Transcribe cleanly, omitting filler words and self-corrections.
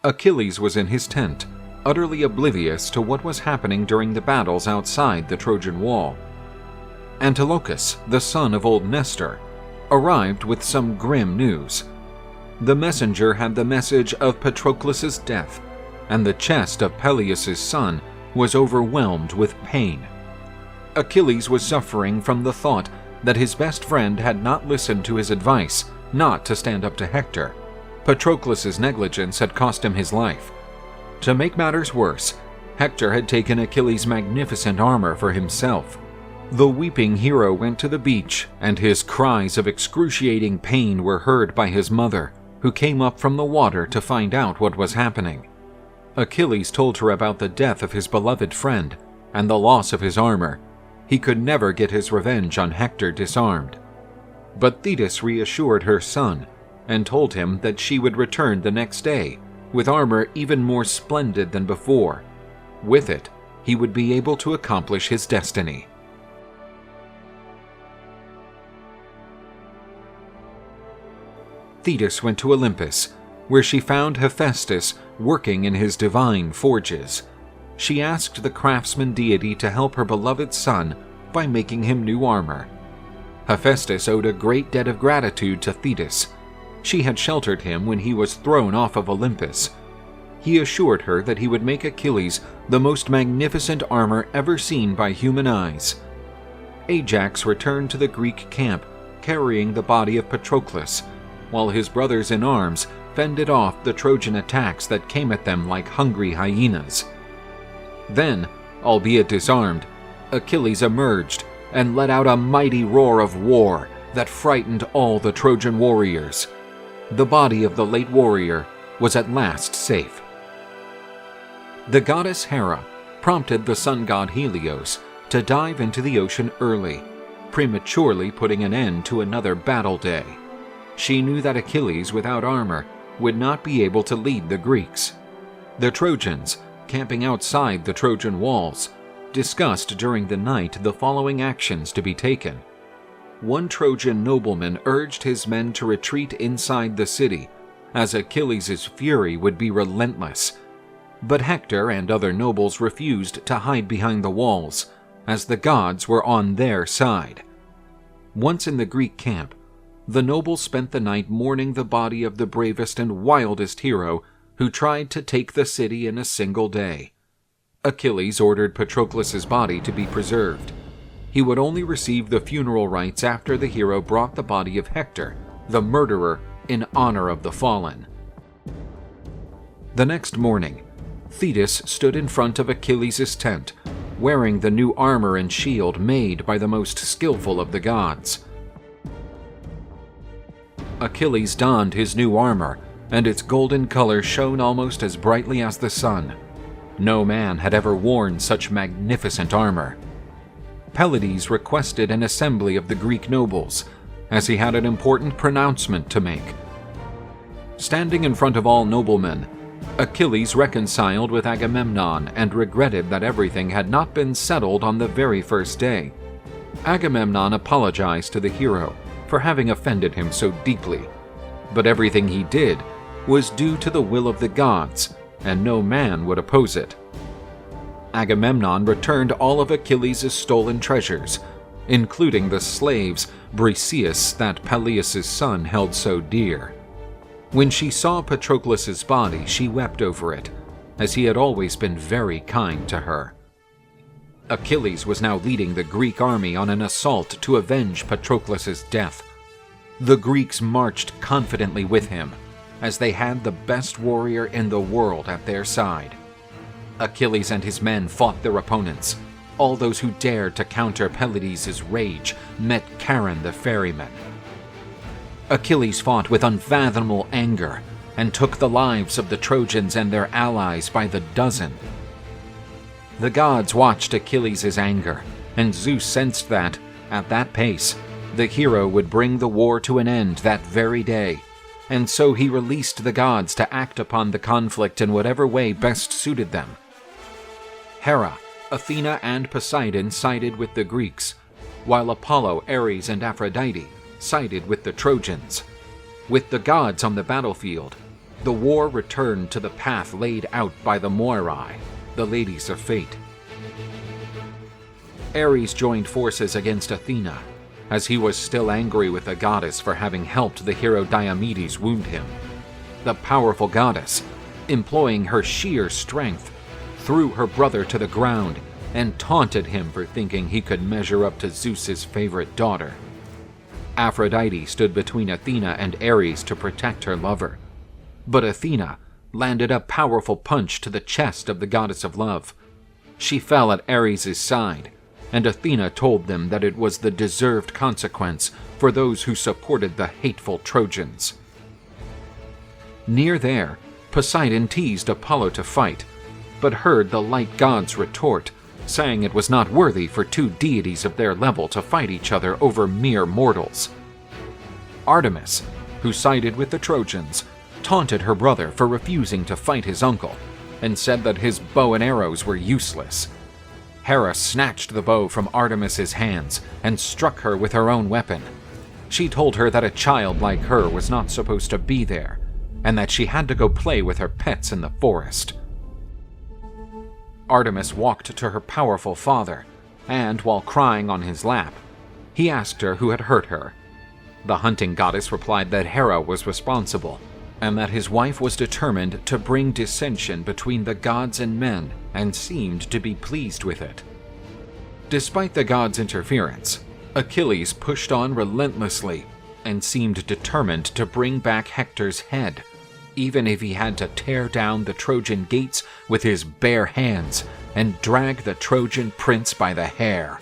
Achilles was in his tent, utterly oblivious to what was happening during the battles outside the Trojan wall. Antilochus, the son of old Nestor, arrived with some grim news. The messenger had the message of Patroclus' death, and the chest of Peleus' son was overwhelmed with pain. Achilles was suffering from the thought that his best friend had not listened to his advice not to stand up to Hector. Patroclus' negligence had cost him his life. To make matters worse, Hector had taken Achilles' magnificent armor for himself. The weeping hero went to the beach, and his cries of excruciating pain were heard by his mother, who came up from the water to find out what was happening. Achilles told her about the death of his beloved friend and the loss of his armor. He could never get his revenge on Hector disarmed. But Thetis reassured her son and told him that she would return the next day with armor even more splendid than before. With it, he would be able to accomplish his destiny. Thetis went to Olympus, where she found Hephaestus working in his divine forges. She asked the craftsman deity to help her beloved son by making him new armor. Hephaestus owed a great debt of gratitude to Thetis. She had sheltered him when he was thrown off of Olympus. He assured her that he would make Achilles the most magnificent armor ever seen by human eyes. Ajax returned to the Greek camp, carrying the body of Patroclus, while his brothers in arms fended off the Trojan attacks that came at them like hungry hyenas. Then, albeit disarmed, Achilles emerged and let out a mighty roar of war that frightened all the Trojan warriors. The body of the late warrior was at last safe. The goddess Hera prompted the sun god Helios to dive into the ocean early, prematurely putting an end to another battle day. She knew that Achilles, without armor, would not be able to lead the Greeks. The Trojans, camping outside the Trojan walls, discussed during the night the following actions to be taken. One Trojan nobleman urged his men to retreat inside the city, as Achilles' fury would be relentless. But Hector and other nobles refused to hide behind the walls, as the gods were on their side. Once in the Greek camp, the nobles spent the night mourning the body of the bravest and wildest hero who tried to take the city in a single day. Achilles ordered Patroclus' body to be preserved. He would only receive the funeral rites after the hero brought the body of Hector, the murderer, in honor of the fallen. The next morning, Thetis stood in front of Achilles' tent, wearing the new armor and shield made by the most skillful of the gods. Achilles donned his new armor, and its golden color shone almost as brightly as the sun. No man had ever worn such magnificent armor. Pelides requested an assembly of the Greek nobles, as he had an important pronouncement to make. Standing in front of all noblemen, Achilles reconciled with Agamemnon and regretted that everything had not been settled on the very first day. Agamemnon apologized to the hero for having offended him so deeply, but everything he did was due to the will of the gods, and no man would oppose it. Agamemnon returned all of Achilles' stolen treasures, including the slaves Briseis that Peleus' son held so dear. When she saw Patroclus' body, she wept over it, as he had always been very kind to her. Achilles was now leading the Greek army on an assault to avenge Patroclus' death. The Greeks marched confidently with him, as they had the best warrior in the world at their side. Achilles and his men fought their opponents. All those who dared to counter Pelides' rage met Charon the ferryman. Achilles fought with unfathomable anger and took the lives of the Trojans and their allies by the dozen. The gods watched Achilles' anger, and Zeus sensed that, at that pace, the hero would bring the war to an end that very day, and so he released the gods to act upon the conflict in whatever way best suited them. Hera, Athena, and Poseidon sided with the Greeks, while Apollo, Ares, and Aphrodite sided with the Trojans. With the gods on the battlefield, The war returned to the path laid out by the Moirai, the Ladies of Fate. Ares joined forces against Athena, as he was still angry with the goddess for having helped the hero Diomedes wound him. The powerful goddess, employing her sheer strength, threw her brother to the ground and taunted him for thinking he could measure up to Zeus's favorite daughter. Aphrodite stood between Athena and Ares to protect her lover, but Athena landed a powerful punch to the chest of the goddess of love. She fell at Ares' side, and Athena told them that it was the deserved consequence for those who supported the hateful Trojans. Near there, Poseidon teased Apollo to fight, but heard the light gods retort, saying it was not worthy for two deities of their level to fight each other over mere mortals. Artemis, who sided with the Trojans, taunted her brother for refusing to fight his uncle, and said that his bow and arrows were useless. Hera snatched the bow from Artemis's hands and struck her with her own weapon. She told her that a child like her was not supposed to be there, and that she had to go play with her pets in the forest. Artemis walked to her powerful father, and while crying on his lap, he asked her who had hurt her. The hunting goddess replied that Hera was responsible, and that his wife was determined to bring dissension between the gods and men, and seemed to be pleased with it. Despite the gods' interference, Achilles pushed on relentlessly, and seemed determined to bring back Hector's head, even if he had to tear down the Trojan gates with his bare hands and drag the Trojan prince by the hair.